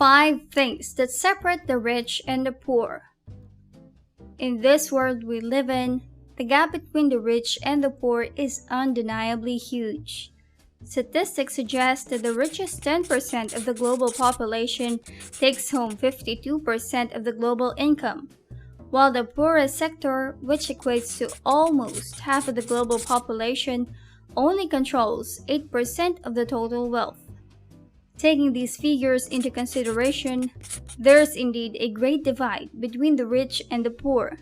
5 things that separate the rich and the poor. In this world we live in, the gap between the rich and the poor is undeniably huge. Statistics suggest that the richest 10% of the global population takes home 52% of the global income, while the poorest sector, which equates to almost half of the global population, only controls 8% of the total wealth. Taking these figures into consideration, there's indeed a great divide between the rich and the poor.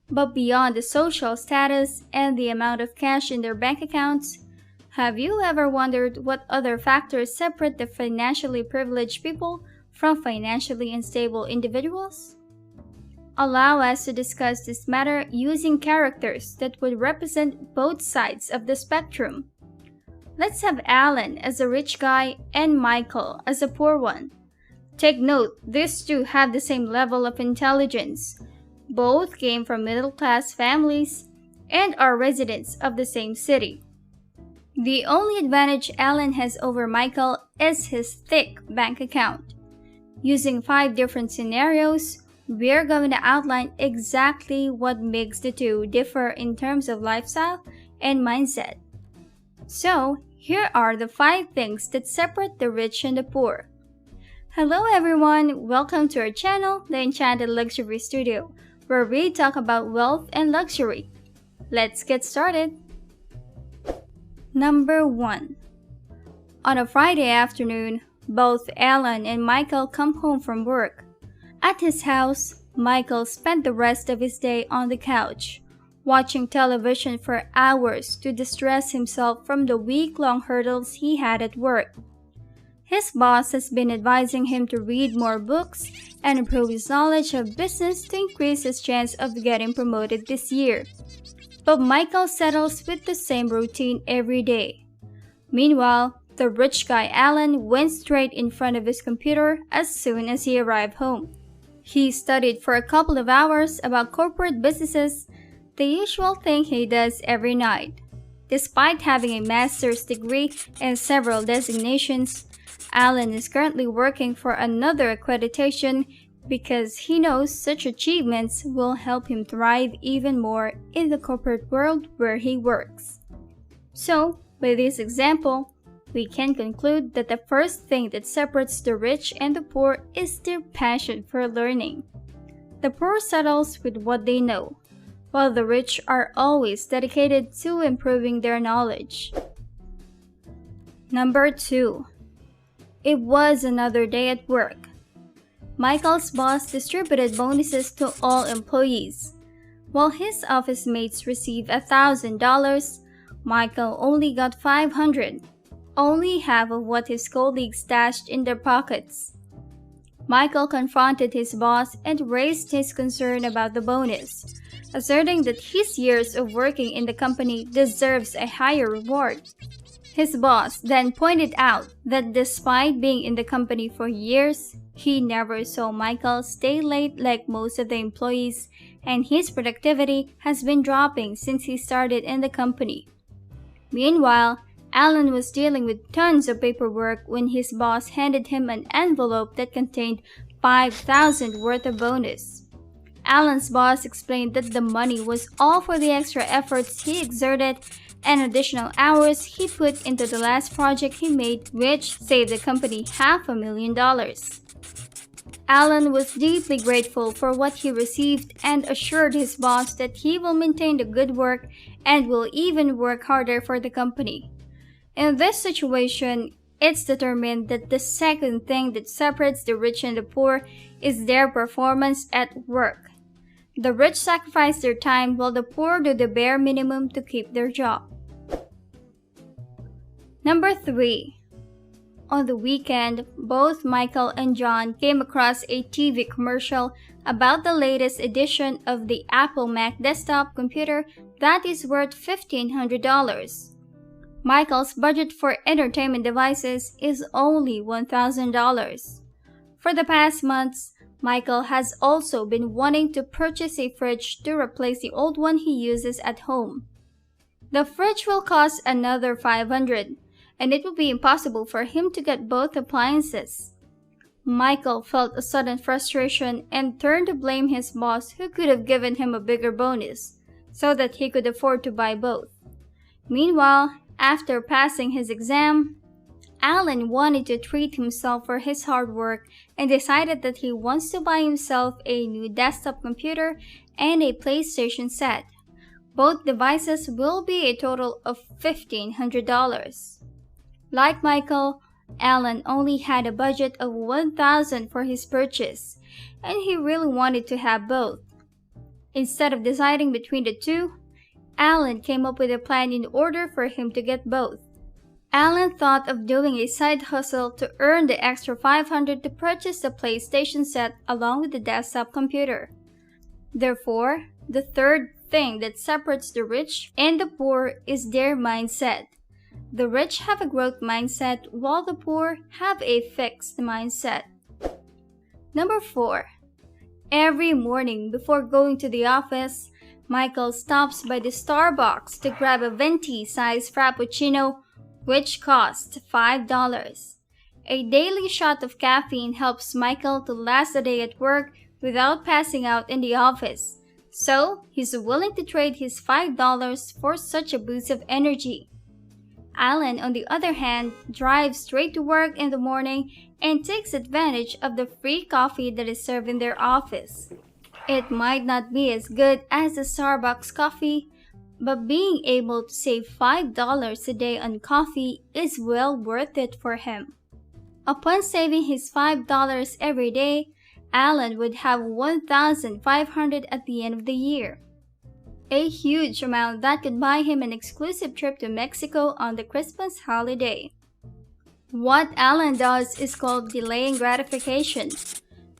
But beyond the social status and the amount of cash in their bank accounts, have you ever wondered what other factors separate the financially privileged people from financially unstable individuals? Allow us to discuss this matter using characters that would represent both sides of the spectrum. Let's have Alan as a rich guy and Michael as a poor one. Take note, these two have the same level of intelligence. Both came from middle-class families and are residents of the same city. The only advantage Alan has over Michael is his thick bank account. Using 5 different scenarios, we're going to outline exactly what makes the two differ in terms of lifestyle and mindset. So, here are the 5 things that separate the rich and the poor. Hello everyone! Welcome to our channel, The Enchanted Luxury Studio, where we talk about wealth and luxury. Let's get started! Number 1. On a Friday afternoon, both Alan and Michael come home from work. At his house, Michael spent the rest of his day on the couch, watching television for hours to distress himself from the week-long hurdles he had at work. His boss has been advising him to read more books and improve his knowledge of business to increase his chance of getting promoted this year. But Michael settles with the same routine every day. Meanwhile, the rich guy Alan went straight in front of his computer as soon as he arrived home. He studied for a couple of hours about corporate businesses, the usual thing he does every night. Despite having a master's degree and several designations, Alan is currently working for another accreditation because he knows such achievements will help him thrive even more in the corporate world where he works. So, by this example, we can conclude that the first thing that separates the rich and the poor is their passion for learning. The poor settles with what they know, while the rich are always dedicated to improving their knowledge. Number 2. It was another day at work. Michael's boss distributed bonuses to all employees. While his office mates received $1,000, Michael only got $500, only half of what his colleagues stashed in their pockets. Michael confronted his boss and raised his concern about the bonus, asserting that his years of working in the company deserves a higher reward. His boss then pointed out that despite being in the company for years, he never saw Michael stay late like most of the employees, and his productivity has been dropping since he started in the company. Meanwhile, Alan was dealing with tons of paperwork when his boss handed him an envelope that contained $5,000 worth of bonus. Alan's boss explained that the money was all for the extra efforts he exerted and additional hours he put into the last project he made, which saved the company $500,000. Alan was deeply grateful for what he received and assured his boss that he will maintain the good work and will even work harder for the company. In this situation, it's determined that the second thing that separates the rich and the poor is their performance at work. The rich sacrifice their time while the poor do the bare minimum to keep their job. Number 3. On the weekend, both Michael and John came across a TV commercial about the latest edition of the Apple Mac desktop computer that is worth $1,500. Michael's budget for entertainment devices is only $1,000. For the past months, Michael has also been wanting to purchase a fridge to replace the old one he uses at home. The fridge will cost another $500, and it will be impossible for him to get both appliances. Michael felt a sudden frustration and turned to blame his boss, who could have given him a bigger bonus so that he could afford to buy both. Meanwhile, after passing his exam, Alan wanted to treat himself for his hard work and decided that he wants to buy himself a new desktop computer and a PlayStation set. Both devices will be a total of $1,500. Like Michael, Alan only had a budget of $1,000 for his purchase, and he really wanted to have both. Instead of deciding between the two, Alan came up with a plan in order for him to get both. Alan thought of doing a side hustle to earn the extra $500 to purchase the PlayStation set along with the desktop computer. Therefore, the third thing that separates the rich and the poor is their mindset. The rich have a growth mindset while the poor have a fixed mindset. Number 4. Every morning before going to the office, Michael stops by the Starbucks to grab a venti-sized frappuccino, which costs $5. A daily shot of caffeine helps Michael to last a day at work without passing out in the office, so he's willing to trade his $5 for such a boost of energy. Alan, on the other hand, drives straight to work in the morning and takes advantage of the free coffee that is served in their office. It might not be as good as the Starbucks coffee, but being able to save $5 a day on coffee is well worth it for him. Upon saving his $5 every day, Alan would have $1,500 at the end of the year. A huge amount that could buy him an exclusive trip to Mexico on the Christmas holiday. What Alan does is called delaying gratification.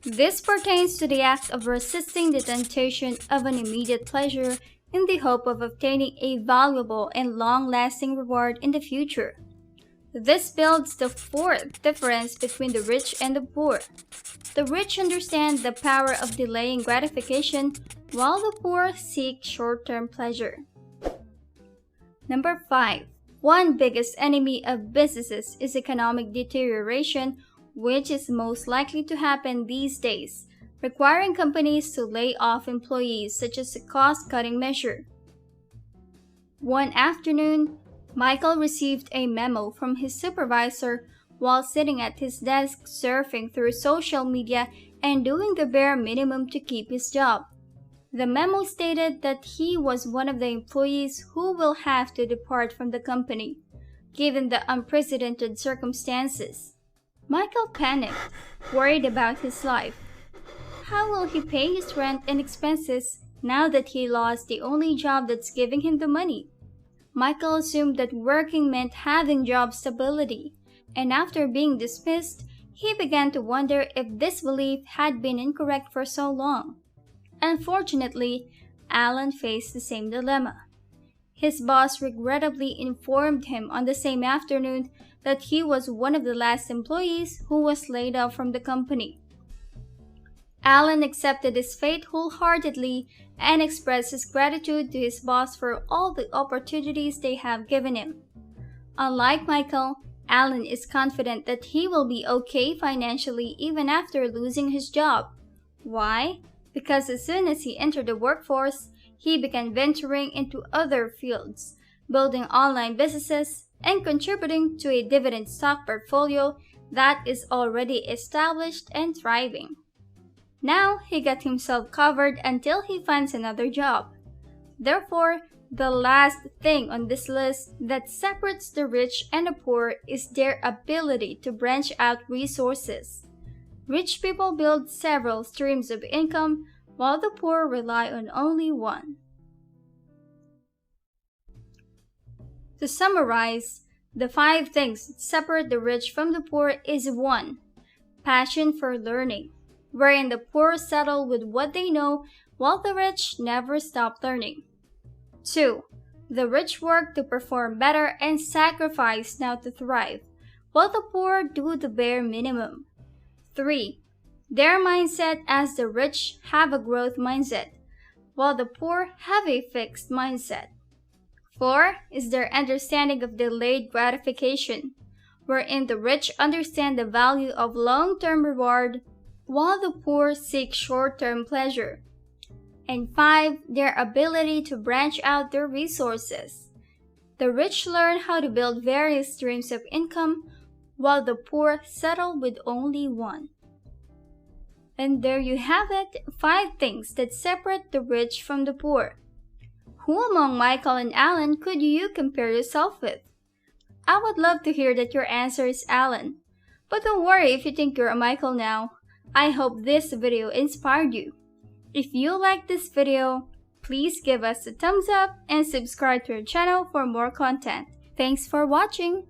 This pertains to the act of resisting the temptation of an immediate pleasure in the hope of obtaining a valuable and long-lasting reward in the future. This builds the fourth difference between the rich and the poor. The rich understand the power of delaying gratification, while the poor seek short-term pleasure. Number 5. One biggest enemy of businesses is economic deterioration, which is most likely to happen these days, requiring companies to lay off employees such as a cost-cutting measure. One afternoon, Michael received a memo from his supervisor while sitting at his desk surfing through social media and doing the bare minimum to keep his job. The memo stated that he was one of the employees who will have to depart from the company, given the unprecedented circumstances. Michael panicked, worried about his life. How will he pay his rent and expenses now that he lost the only job that's giving him the money? Michael assumed that working meant having job stability, and after being dismissed, he began to wonder if this belief had been incorrect for so long. Unfortunately, Alan faced the same dilemma. His boss regrettably informed him on the same afternoon that he was one of the last employees who was laid off from the company. Alan accepted his fate wholeheartedly and expressed his gratitude to his boss for all the opportunities they have given him. Unlike Michael, Alan is confident that he will be okay financially even after losing his job. Why? Because as soon as he entered the workforce, he began venturing into other fields, building online businesses, and contributing to a dividend stock portfolio that is already established and thriving. Now he got himself covered until he finds another job. Therefore, the last thing on this list that separates the rich and the poor is their ability to branch out resources. Rich people build several streams of income, while the poor rely on only one. To summarize, the 5 things that separate the rich from the poor is 1. Passion for learning, wherein the poor settle with what they know while the rich never stop learning. 2. The rich work to perform better and sacrifice now to thrive, while the poor do the bare minimum. 3. Their mindset as the rich have a growth mindset, while the poor have a fixed mindset. 4 is their understanding of delayed gratification, wherein the rich understand the value of long-term reward, while the poor seek short-term pleasure. And 5. Their ability to branch out their resources. The rich learn how to build various streams of income, while the poor settle with only one. And there you have it, 5 things that separate the rich from the poor. Who among Michael and Alan could you compare yourself with? I would love to hear that your answer is Alan. But don't worry if you think you're a Michael now. I hope this video inspired you. If you like this video, please give us a thumbs up and subscribe to our channel for more content. Thanks for watching!